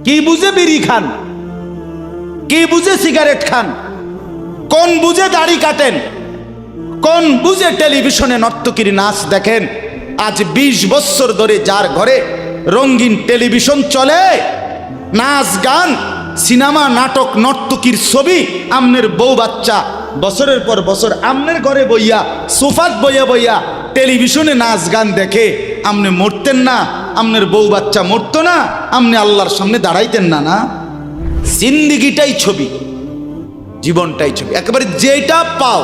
কি বুঝে বিড়ি খান, কি বুঝে সিগারেট খান, কোন বুঝে দাড়ি কাটেন, কোন বুঝে টেলিভিশনে নর্তকীর নাচ দেখেন। আজ 20 বছর ধরে যার ঘরে রঙিন টেলিভিশন চলে, নাচ গান সিনেমা নাটক নর্তকীর ছবি, আমনের বউ বাচ্চা বছরের পর বছর আমনের ঘরে বইয়া সোফাত বইয়া বইয়া টেলিভিশনে নাচ গান দেখে, আমনে মরতেন না? আমনের বউ বাচ্চা মরতো না? আমনে আল্লাহর সামনে দাঁড়াইতেন না? না, জিন্দিগিটাই ছবি, জীবনটাই ছবি, একেবারে যেটা পাও।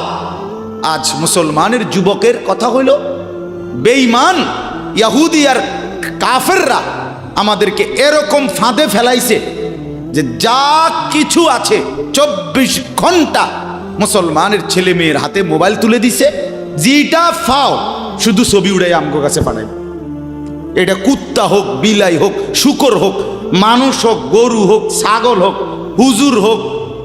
আজ মুসলমানের যুবকের কথা হইল বেঈমান ইহুদি আর কাফেররা আমাদেরকে এরকম ফাঁদে ফেলাইছে যে যা কিছু আছে 24 ঘন্টা মুসলমানের ছেলে মেয়ের হাতে মোবাইল তুলে দিছে। যেটা ফাও শুধু ছবি উড়াই আমগো কাছে পাঠাই। এটা কুত্তা হোক, বিলাই হোক, শুকর হোক, মানুষ হোক, গরু হোক, ছাগল হোক, হুজুর হোক,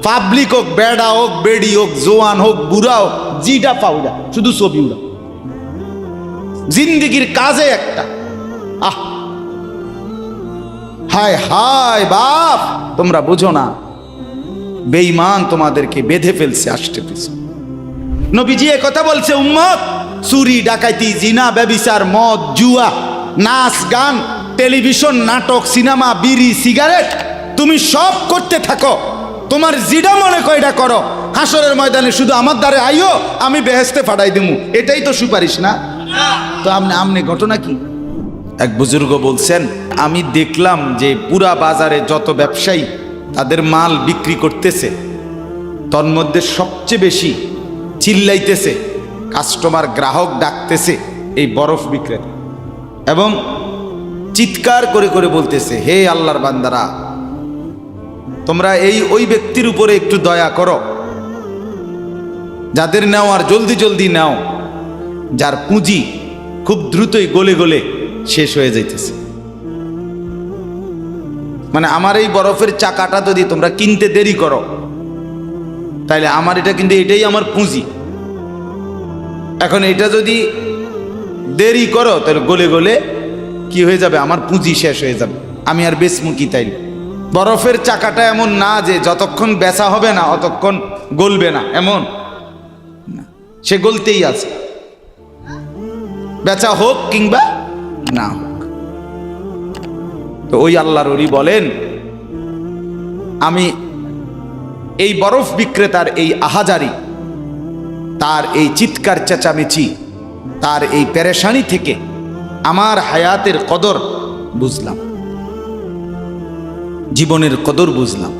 পাবলিক হোক, বেড়া হোক, বেড়ি হোক, জোয়ান হোক, বুড়া হোক, যেটা পাউডা শুধু ছবি উড়া। জিন্দিগির কাজে একটা আহ হায় হায় বাপ, তোমরা বুঝো না, বেঈমান তোমাদেরকে বেঁধে ফেলছে আষ্টে পিছে। নবীজি কথা বলছে, উম্মত, চুরি ডাকাতি জিনা ব্যভিচার মদ জুয়া নাচ গান টেলিভিশন নাটক সিনেমা বিড়ি সিগারেট তুমি সব করতে থাকো, তোমার জিডা মনে কয়টা করো, হাসরের ময়দানে শুধু আমার দ্বারে আইও, আমি বেহেশতে ফাটাই দিমু, এটাই তো সুপারিশ না? তো আমনে ঘটনা কি? এক বুজুর্গ বলছেন, আমি দেখলাম যে পুরা বাজারে যত ব্যবসায়ী তাদের মাল বিক্রি করতেছে, তন্মধ্যে সবচেয়ে বেশি চিল্লাইতেছে, কাস্টমার গ্রাহক ডাকতেছে এই বরফ বিক্রেতা, এবং চিৎকার করে করে বলতেছে, হে আল্লাহর বান্দারা, তোমরা ওই ব্যক্তির উপরে একটু দয়া করো, যাদের নাও আর জলদি জলদি নাও, যার পুঁজি খুব দ্রুতই গলে গলে শেষ হয়ে যাইতেছে। মানে আমার এই বরফের চাকাটা যদি তোমরা কিনতে দেরি করো, তাইলে আমার এটা কিন্তু এটাই আমার পুঁজি, এখন এটা যদি দেরি করো তাহলে গলে গলে কি হয়ে যাবে, আমার পুঁজি শেষ হয়ে যাবে, আমি আর বেচমু কি? তাইলে বরফের চাকাটা এমন না যে যতক্ষণ বেচা হবে না অতক্ষণ গলবে না, এমন না, সে গলতেই আছে, বেচা হোক কিংবা না হোক। তো ওই আল্লাহর ওলি বলেন, আমি এই বরফ বিক্রেতার এই আহাজারি, তার এই চিৎকার চেঁচামেচি, তার এই পেরেশানি থেকে আমার হায়াতের কদর বুঝলাম, জীবনের কদর বুঝলাম,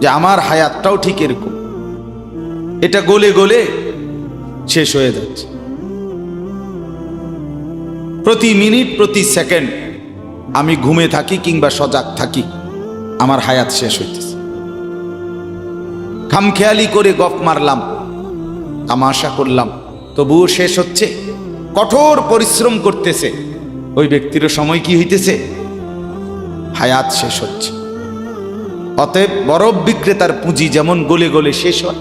যে আমার হায়াতটাও ঠিক এরকম, এটা গলে গলে শেষ হয়ে যাচ্ছে। প্রতি মিনিট প্রতি সেকেন্ড আমি ঘুমে থাকি কিংবা সজাগ থাকি, আমার হায়াত শেষ হইতেছে। খামখেয়ালি করে গপ মারলাম, তামাশা করলাম, তবুও শেষ হচ্ছে। কঠোর পরিশ্রম করতেছে ওই ব্যক্তিরও সময় কি হইতেছে, হায়াত শেষ হচ্ছে। অতএব বরফ বিক্রেতার পুঁজি যেমন গলে গলে শেষ হয়,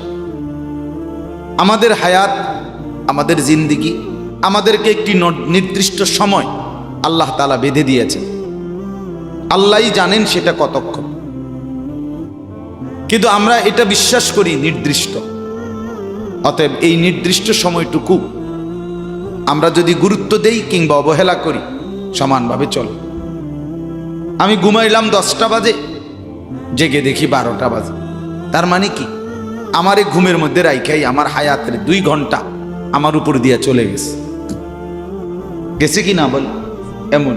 আমাদের হায়াত, আমাদের জিন্দিগি, আমাদেরকে একটি নির্দিষ্ট সময় আল্লাহ তাআলা বেঁধে দিয়েছেন, আল্লাহই জানেন সেটা কতক্ষণ, কিন্তু আমরা এটা বিশ্বাস করি নির্দিষ্ট। অতএব এই নির্দিষ্ট সময়টুকু আমরা যদি গুরুত্ব দেই কিংবা অবহেলা করি, সমানভাবে চলে। আমি ঘুমাইলাম 10টা বাজে, জেগে দেখি 12টা বাজে, তার মানে কি, আমার এই ঘুমের মধ্যে রাইখাই আমার হায়াতের 2 ঘন্টা আমার উপর দিয়ে চলে গেছে, গেছে কি না বল? এমন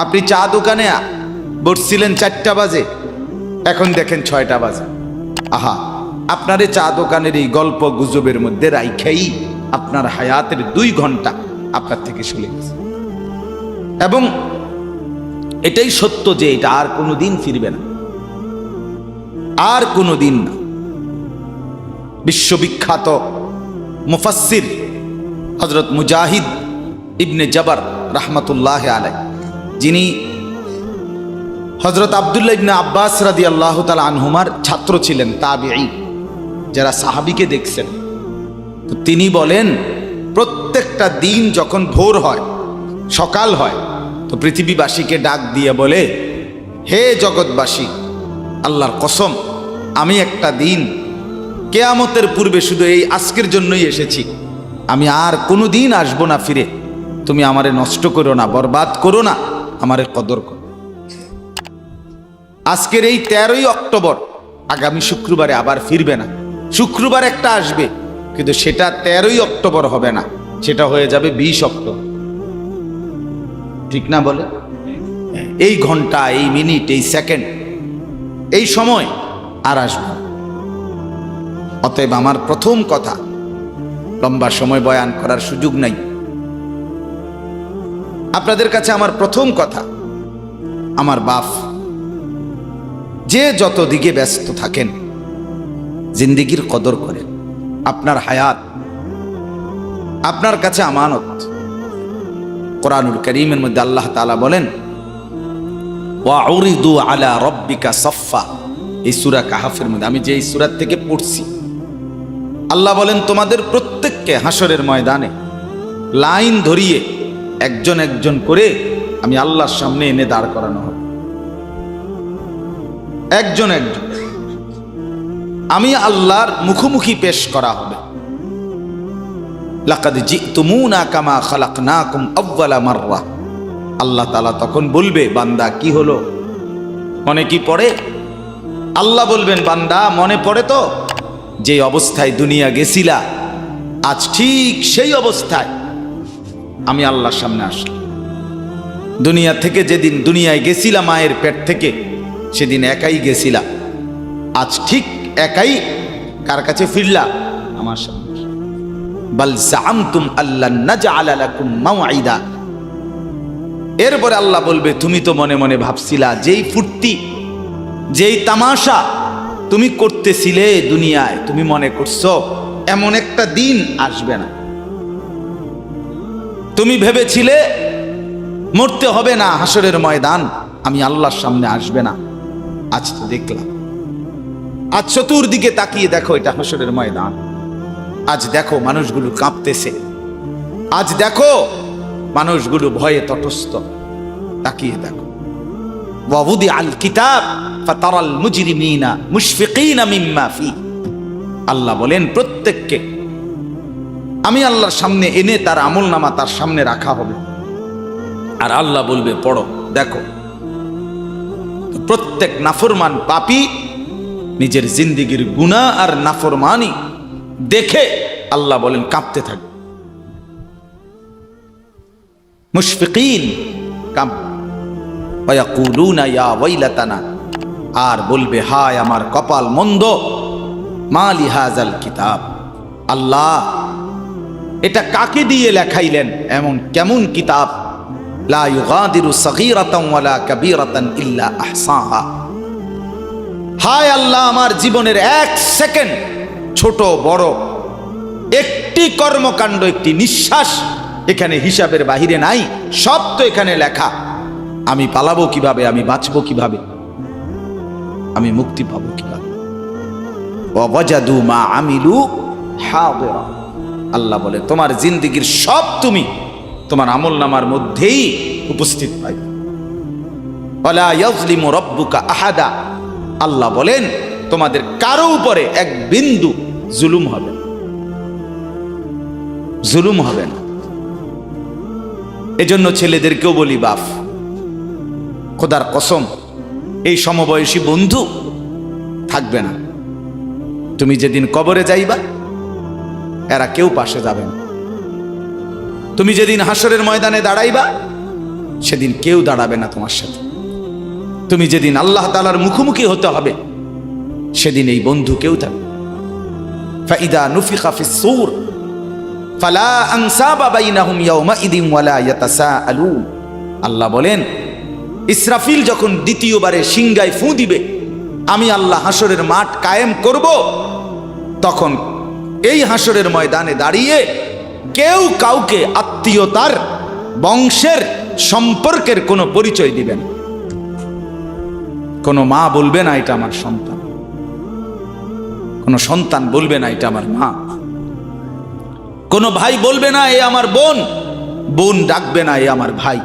আপনি চা দোকানে বসছিলেন 4টা বাজে, এখন দেখেন 6টা বাজে, আহা, আপনার এই চা দোকানের এই গল্প গুজবের মধ্যে রাইখাই আপনার হায়াতের 2 ঘন্টা আপনার থেকে চলে গেছে। এবং এটাই সত্য যে এটা আর কোনো দিন ফিরবে না, আর কোনো দিন না। বিশ্ববিখ্যাত মুফাসসির হযরত মুজাহিদ ইবনে জবর রাহমাতুল্লাহ আলাইহি, যিনি হযরত আব্দুল্লাহ ইবনে আব্বাস রাদিয়াল্লাহু তাআলা আনহুমার ছাত্র ছিলেন, তাবিঈ, যারা সাহাবীকে দেখছেন, তো তিনি বলেন, প্রত্যেকটা দিন যখন ভোর হয়, সকাল হয়, তো পৃথিবীবাসীকে ডাক দিয়ে বলে, হে জগৎবাসী, আল্লাহর কসম, আমি একটা দিন কেয়ামতের পূর্বে শুধু এই আজকের জন্যই এসেছি, আমি আর কোনো দিন আসবো না ফিরে। তুমি আমারে নষ্ট করো না, বরবাদ করো না, আমারে কদর করো। আজকের এই 13ই অক্টোবর, আগামী শুক্রবারে আবার ফিরবে না। শুক্রবার একটা আসবে, কিন্তু সেটা 13ই অক্টোবর হবে না, সেটা হয়ে যাবে 20 অক্টোবর। ঠিক না বলে? এই ঘন্টা, এই মিনিট, এই সেকেন্ড, এই সময় আর আসবে না। অতএব আমার প্রথম কথা, লম্বা সময় বয়ান করার সুযোগ নাই। আপনাদের কাছে আমার প্রথম কথা, আমার বাপ, যে যত দিকে ব্যস্ত থাকেন, জিন্দেগির কদর করেন। আপনার হায়াত আপনার কাছে আমানত। কোরআনুল কারীমের মধ্যে আল্লাহ তাআলা বলেন, ওয়াউরিদু আলা রাব্বিকা সাফফা। এই সূরা কাহফের মধ্যে, আমি যে এই সূরা থেকে পড়ছি, আল্লাহ বলেন তোমাদের প্রত্যেককে হাসরের ময়দানে লাইন ধরিয়ে একজন একজন করে আমি আল্লাহর সামনে এনে দাঁড় করানো হবে। একজন একজন আমি আল্লাহর মুখোমুখি পেশ করা হবে। লাকাদ জিতুমুনা কামা খালাকনাকুম আউয়ালা মাররা। আল্লাহ তাআলা তখন বলবে, বান্দা কি হলো, মনে কি পড়ে? আল্লাহ বলবেন, বান্দা মনে পড়ে তো যে অবস্থায় দুনিয়া গেছিলা, আজ ঠিক সেই অবস্থায় আমি আল্লাহর সামনে আসলাম। দুনিয়া থেকে যেদিন দুনিয়ায় গেছিলা মায়ের পেট থেকে, সেদিন একাই গেছিলা, আজ ঠিক একাই কার কাছে ফিরলা? আমার সামনে। বাল জাআমতুম আল্লান নাজআলা লাকুম মাওঈদা। এরপরে আল্লাহ বলবে, তুমি তো মনে মনে ভাবছিলা, যেই ফুর্তি, যেই তামাশা তুমি করতেছিলে দুনিয়ায়, তুমি মনে করছো এমন একটা দিন আসবে না। তুমি ভেবেছিলে মরতে হবে না, হাসরের ময়দান আমি আল্লাহর সামনে আসবে না। আজ তো দেখলাম, আজ চতুর্দিকে তাকিয়ে দেখো, এটা হাসরের ময়দান। আজ দেখো মানুষগুলো কাঁপতেছে, আজ দেখো মানুষগুলো ভয়ে তটস্থ। তাকিয়ে দেখো, ওয়াউদি আল কিতাব ফাতারাল মুজরিমিনা মুশফিকিনা মিম্মা ফি। আল্লাহ বলেন প্রত্যেককে আমি আল্লাহর সামনে এনে তার আমলনামা তার সামনে রাখা হবে, আর আল্লাহ বলবে পড়ো, দেখো। প্রত্যেক নাফরমান পাপী নিজের জিন্দেগির গুনাহ আর নাফরমানি দেখে আল্লাহ বলেন কাঁপতে থাকবে। মুশফিকিন কাঁপ, ওয়ায়াকুলুনা ইয়া ওয়াইলাতানা, আর বলবে হায় আমার কপাল মন্দ। মালি হাযাল কিতাব, আল্লাহ এটা কাকে দিয়ে লেখাইলেন, এমন কেমন কিতাব? লা ইউগাদিরু সগীরাতান ওয়ালা কাবীরাতান ইল্লা আহসাহা। হায় আল্লাহ, আমার জীবনের এক সেকেন্ড, ছোট বড় একটি কর্মকাণ্ড, একটি নিঃশ্বাস এখানে হিসাবের বাহিরে নাই, সব তো এখানে লেখা। আমি পালাবো কিভাবে, আমি বাঁচবো কিভাবে, আমি মুক্তি পাবো কিভাবে? ওয়াজাদু মা আমিলু হাদিরা। আল্লাহ বলে তোমার জিন্দেগির সব তুমি তোমার আমলনামার মধ্যেই উপস্থিত পাইবে। ওয়ালা ইয়াজলিমু রাব্বুকা আহাদা। আল্লাহ বলেন তোমাদের কারো উপরে এক বিন্দু জুলুম হবে না, জুলুম হবে না। এজন্য ছেলেদেরকেও বলি, বাপ, খোদার কসম, এই সমবয়সী বন্ধু থাকবে না। তুমি যেদিন কবরে যাইবা, এরা কেউ পাশে যাবে না। তুমি যেদিন হাসরের ময়দানে দাঁড়াইবা, সেদিন কেউ দাঁড়াবে না তোমার সাথে। তুমি যেদিন আল্লাহ তাআলার মুখোমুখি হতে হবে, সেদিন এই বন্ধু কেউ থাকবে। ফাইদা নুফিখা ফিস সূর ফালা আনসাবা বাইনাহুম ইয়াওমাইদিন ওয়ালা ইয়াতাসাআলুন। আল্লাহ বলেন ইসরাফিল যখন দ্বিতীয়বারে সিংগায় ফু দিবে, আমি আল্লাহ হাসরের মাঠ কায়েম করব, তখন এই হাসরের ময়দানে দাঁড়িয়ে কেউ কাউকে আত্মীয়তার, বংশের, সম্পর্কের কোনো পরিচয় দিবেন। কোনো মা বলবে না এটা আমার সন্তান, কোনো সন্তান বলবে না এটা আমার মা, কোনো ভাই বলবে না এ আমার বোন, বোন ডাকবে না এ আমার ভাই।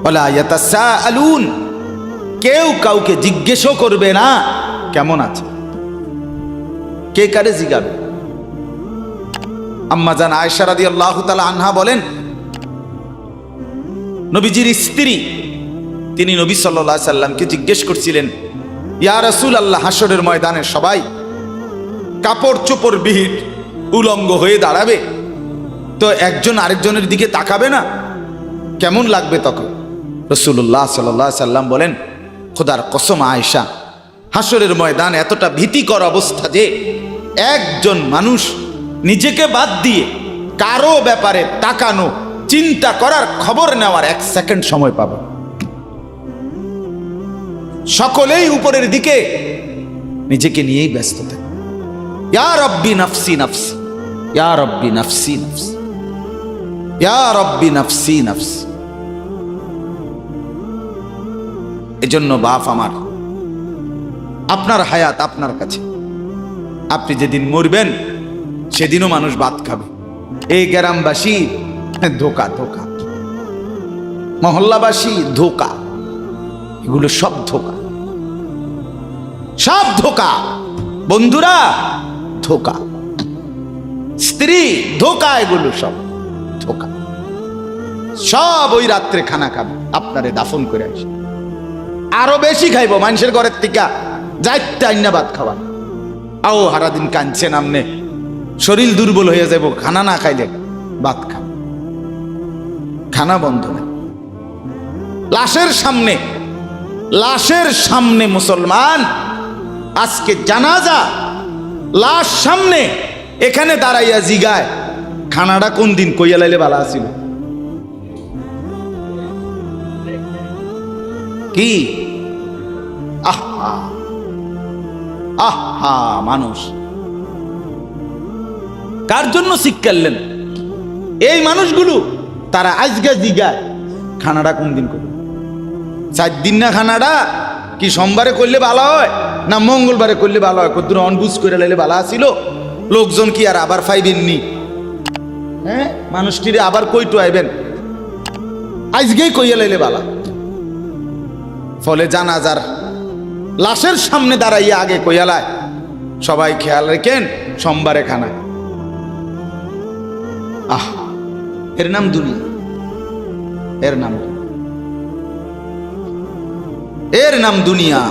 ওয়ালা ইয়াতাসাআলুন, কেউ কাউকে জিজ্ঞেসও করবে না কেমন আছে। কে কারে জিজ্ঞাবে? আম্মা জান আয়েশা রাদিয়াল্লাহু তাআলা আনহা বলেন, নবীজির স্ত্রী তিনি নবী সাল্লাল্লাহু আলাইহি সাল্লামকে জিজ্ঞেস করছিলেন, ইয়া রাসূলুল্লাহ, হাসরের ময়দানে সবাই কাপড় চোপড় বিহীন উলঙ্গ হয়ে দাঁড়াবে, তো একজন আরেকজনের দিকে তাকাবে না, কেমন লাগবে তখন? রাসূলুল্লাহ সাল্লাল্লাহু আলাইহি সাল্লাম বলেন, খোদার কসম আয়েশা, হাসরের ময়দান এতটা ভীতিকর অবস্থা যে একজন মানুষ নিজেকে বাদ দিয়ে কারো ব্যাপারে তাকানো, চিন্তা করার, খবর নেওয়ার 1 সেকেন্ড সময় পাবে। সকলেই উপরের দিকে নিজেকে নিয়েই ব্যস্ত থাকে। ইয়া রব্বি নাফসি নাফসি, ইয়া রব্বি নাফসি নাফসি, ইয়া রব্বি নাফসি নাফসি। এজন্য বাপ আমার, আপনার হায়াত আপনার কাছে। আপনি যেদিন মরবেন সেদিনও মানুষ ভাত খাবে। এই গ্রামবাসী ধোকা, ধোকা, মহল্লাবাসী ধোকা, এগুলো সব ধোকা, সব ধোকা। বন্ধুরা ধোকা, স্ত্রী ধোকা, এগুলো সব ধোকা। সব ওই রাত্রে খানা খাবে, আপনারে দাফন করে আসে, আরো বেশি খাইব মানুষের ঘরের থেকে যাইতে আইনা ভাত খাওয়া। আও হারাদিন কাঁদছেন আমনে, শরীর দুর্বল হয়ে যাব, খানা না খাইলে ভাত খা, খানা বন্ধ না। লাশের সামনে, লাশের সামনে মুসলমান আজকে জানাজা, লাশ সামনে, এখানে দাঁড়াইয়া জিগায় খানাটা কোন দিন কইয়া লাইলে ভালো আছিল। কি আহা আহা, মানুষ কার জন্য শিক্ষালেন? এই মানুষগুলো তারা আজকে জিগায় খানাটা কোন দিন করবে। 4 দিন না খানাটা কি সোমবারে করলে ভালো হয় না মঙ্গলবারে করলে ভালো হয়? কদ্দুর অনবুঝ করে লাইলে ভালো আছিল, লোকজন কি আর আবার পাইবেননি? হ্যাঁ, মানুষটিরে আবার কইটো আইবেন, আজকেই কইয়া লাইলে ভালো। ফলে জানাজার লাশের সামনে দাঁড়াইয়া আগে কইয়ালায়, সবাই খেয়াল রেখেন সোমবারে খানা। আহ, এর নাম দুনিয়া, এর নাম দুনিয়া।